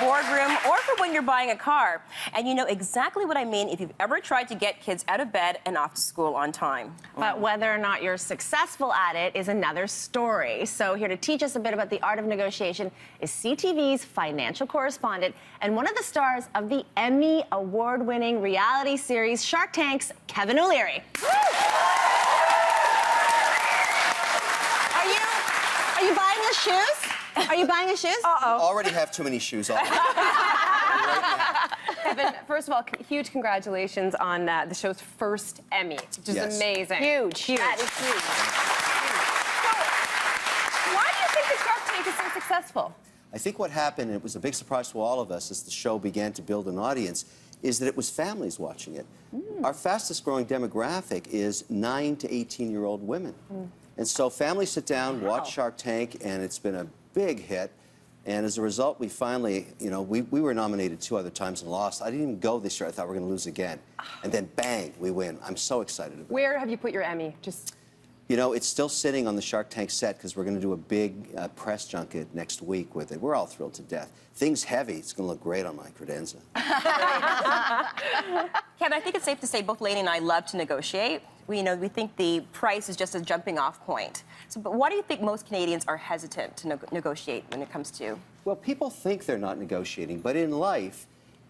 boardroom or for when you're buying a car. And you know exactly what I mean if you've ever tried to get kids out of bed and off to school on time. But whether or not you're successful at it is another story. So here to teach us a bit about the art of negotiation is CTV's financial correspondent and one of the stars of the Emmy award-winning reality series Shark Tank's Kevin O'Leary. Are you buying his shoes? Are you buying his shoes? Uh-oh. Already have too many shoes on. Kevin, first of all, huge congratulations on the show's first Emmy, which is amazing. Huge. That is huge. So, why do you think the Shark Tank is so successful? I think what happened, and it was a big surprise to all of us as the show began to build an audience, is that it was families watching it. Our fastest growing demographic is 9 to 18-year-old women. And so families sit down, watch Shark Tank, and it's been a big hit. And as a result, we finally, you know, we were nominated 2 other times and lost. I didn't even go this year. I thought we were going to lose again. And then, bang, we win. I'm so excited about it. Where have you put your Emmy? Just... You know, it's still sitting on the Shark Tank set because we're going to do a big press junket next week with it. We're all thrilled to death. Things heavy. It's going to look great on my credenza. Kevin, I think it's safe to say both Lainey and I love to negotiate. We think the price is just a jumping-off point. So, but why do you think most Canadians are hesitant to negotiate when it comes to? Well, people think they're not negotiating, but in life,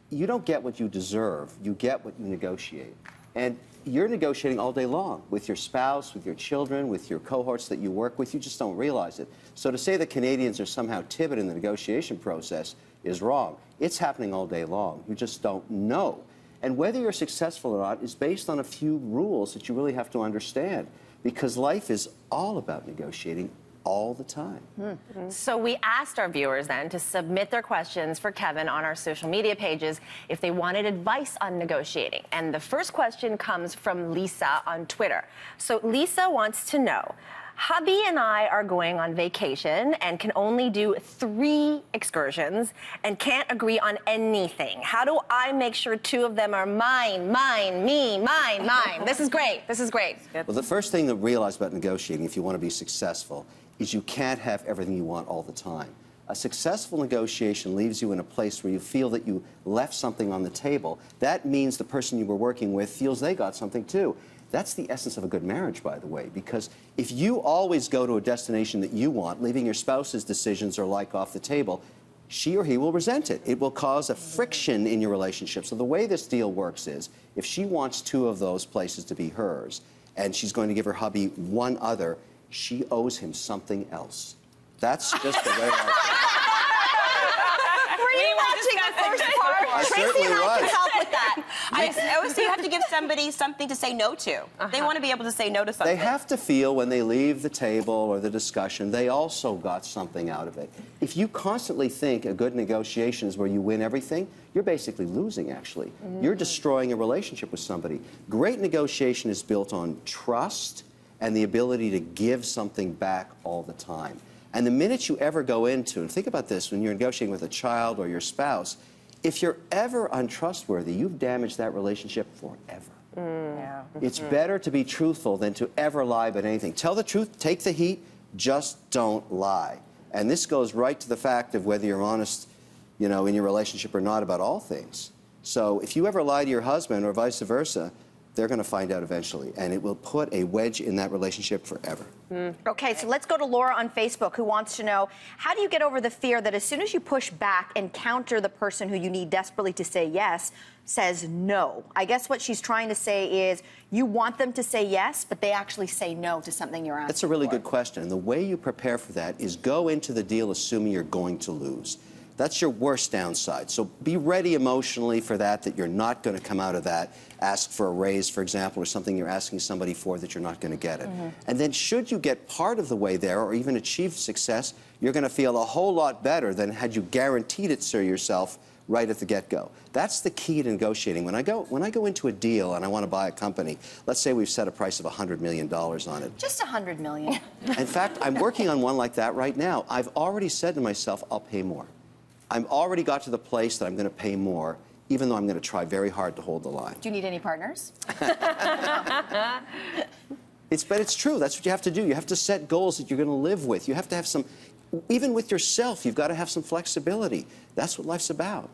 you don't get what you deserve. You get what you negotiate. And you're negotiating all day long with your spouse, with your children, with your cohorts that you work with. You just don't realize it. So to say that Canadians are somehow timid in the negotiation process is wrong. It's happening all day long. You just don't know. And whether you're successful or not is based on a few rules that you really have to understand, because life is all about negotiating all the time. So we asked our viewers then to submit their questions for Kevin on our social media pages if they wanted advice on negotiating. And the first question comes from Lisa on Twitter. So Lisa wants to know, hubby and I are going on vacation and can only do 3 excursions and can't agree on anything. How do I make sure 2 of them are mine, me, mine? This is great. This is great. Well, the first thing to realize about negotiating, if you want to be successful, is you can't have everything you want all the time. A successful negotiation leaves you in a place where you feel that you left something on the table. That means the person you were working with feels they got something too. That's the essence of a good marriage, by the way, because if you always go to a destination that you want, leaving your spouse's decisions or like off the table, she or he will resent it. It will cause a friction in your relationship. So the way this deal works is, if she wants 2 of those places to be hers, and she's going to give her hubby 1 other, she owes him something else. That's just the way I Were you watching the first part? I Tracy certainly and I was. can help with that. I always say you have to give somebody something to say no to. They want to be able to say no to something. They have to feel when they leave the table or the discussion, they also got something out of it. If you constantly think a good negotiation is where you win everything, you're basically losing, actually. You're destroying a relationship with somebody. Great negotiation is built on trust and the ability to give something back all the time. And the minute you ever go into, and think about this, when you're negotiating with a child or your spouse, if you're ever untrustworthy, you've damaged that relationship forever. It's better to be truthful than to ever lie about anything. Tell the truth, take the heat, just don't lie. And this goes right to the fact of whether you're honest, you know, in your relationship or not about all things. So if you ever lie to your husband or vice versa, they're going to find out eventually, and it will put a wedge in that relationship forever. Okay, so let's go to Laura on Facebook, who wants to know, how do you get over the fear that as soon as you push back and counter the person who you need desperately to say yes, says no? I guess what she's trying to say is you want them to say yes, but they actually say no to something you're asking That's a really for. good question, and the way you prepare for that is go into the deal assuming you're going to lose. That's your worst downside. So be ready emotionally for that you're not going to come out of that, ask for a raise, for example, or something you're asking somebody for that you're not going to get it. And then should you get part of the way there or even achieve success, you're going to feel a whole lot better than had you guaranteed it to yourself right at the get-go. That's the key to negotiating. When I go into a deal and I want to buy a company, let's say we've set a price of $100 million on it. Just $100 million. In fact, I'm working on one like that right now. I've already said to myself, I'll pay more. I've already got to the place that I'm going to pay more, even though I'm going to try very hard to hold the line. Do you need any partners? But it's true. That's what you have to do. You have to set goals that you're going to live with. You have to have some Even with yourself, you've got to have some flexibility. That's what life's about.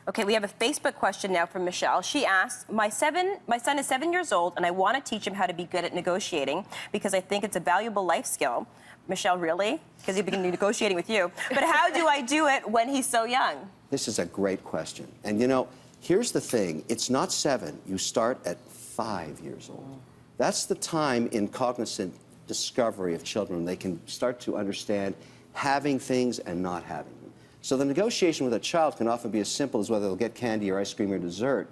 Okay, we have a Facebook question now from Michelle. She asks, my son is 7 years old, and I want to teach him how to be good at negotiating because I think it's a valuable life skill. Michelle, really? Because he'll be negotiating with you. But how do I do it when he's so young? This is a great question. And you know, here's the thing. It's not 7. You start at 5 years old. That's the time in cognizant discovery of children when they can start to understand having things and not having them. So the negotiation with a child can often be as simple as whether they'll get candy or ice cream or dessert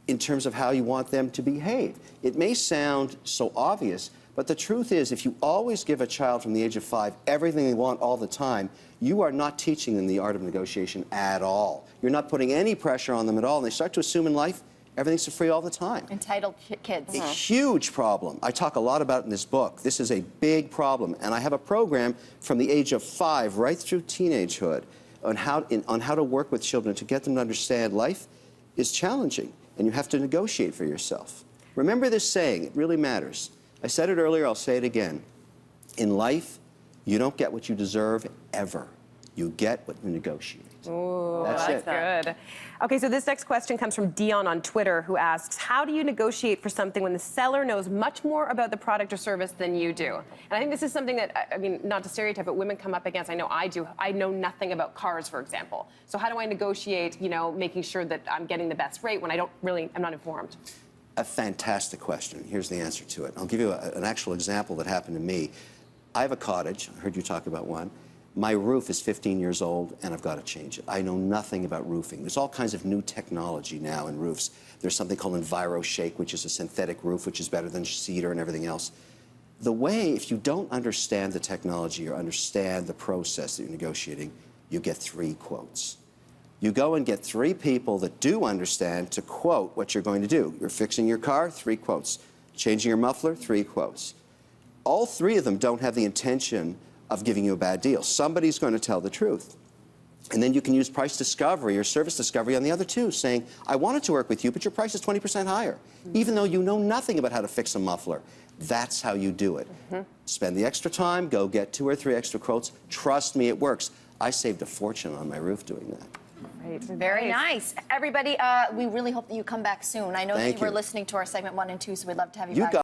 in terms of how you want them to behave. It may sound so obvious, but the truth is if you always give a child from the age of 5 everything they want all the time, you are not teaching them the art of negotiation at all. You're not putting any pressure on them at all, and they start to assume in life everything's for free all the time. Entitled kids. A huge problem. I talk a lot about it in this book. This is a big problem, and I have a program from the age of 5 right through teenagehood on how to work with children to get them to understand life is challenging, and you have to negotiate for yourself. Remember this saying, it really matters. I said it earlier, I'll say it again. In life, you don't get what you deserve ever. You get what you negotiate. Ooh, That's it. good. Okay, so this next question comes from Dion on Twitter, who asks, how do you negotiate for something when the seller knows much more about the product or service than you do? And I think this is something that, I mean, not to stereotype, but women come up against. I know I do. I know nothing about cars, for example. So how do I negotiate, you know, making sure that I'm getting the best rate when I'm not informed? A fantastic question. Here's the answer to it. I'll give you an actual example that happened to me. I have a cottage. I heard you talk about one. My roof is 15 years old, and I've got to change it. I know nothing about roofing. There's all kinds of new technology now in roofs. There's something called EnviroShake, which is a synthetic roof, which is better than cedar and everything else. The way, if you don't understand the technology or understand the process that you're negotiating, you get 3 quotes. You go and get 3 people that do understand to quote what you're going to do. You're fixing your car, 3 quotes. Changing your muffler, 3 quotes. All 3 of them don't have the intention of giving you a bad deal. Somebody's going to tell the truth. And then you can use price discovery or service discovery on the other 2, saying, I wanted to work with you, but your price is 20% higher, even though you know nothing about how to fix a muffler. That's how you do it. Spend the extra time, go get 2 or 3 extra quotes. Trust me, it works. I saved a fortune on my roof doing that. Right. Very nice. Everybody, we really hope that you come back soon. I know that Thank you were you. listening to our segment 1 and 2, so we'd love to have you You back. got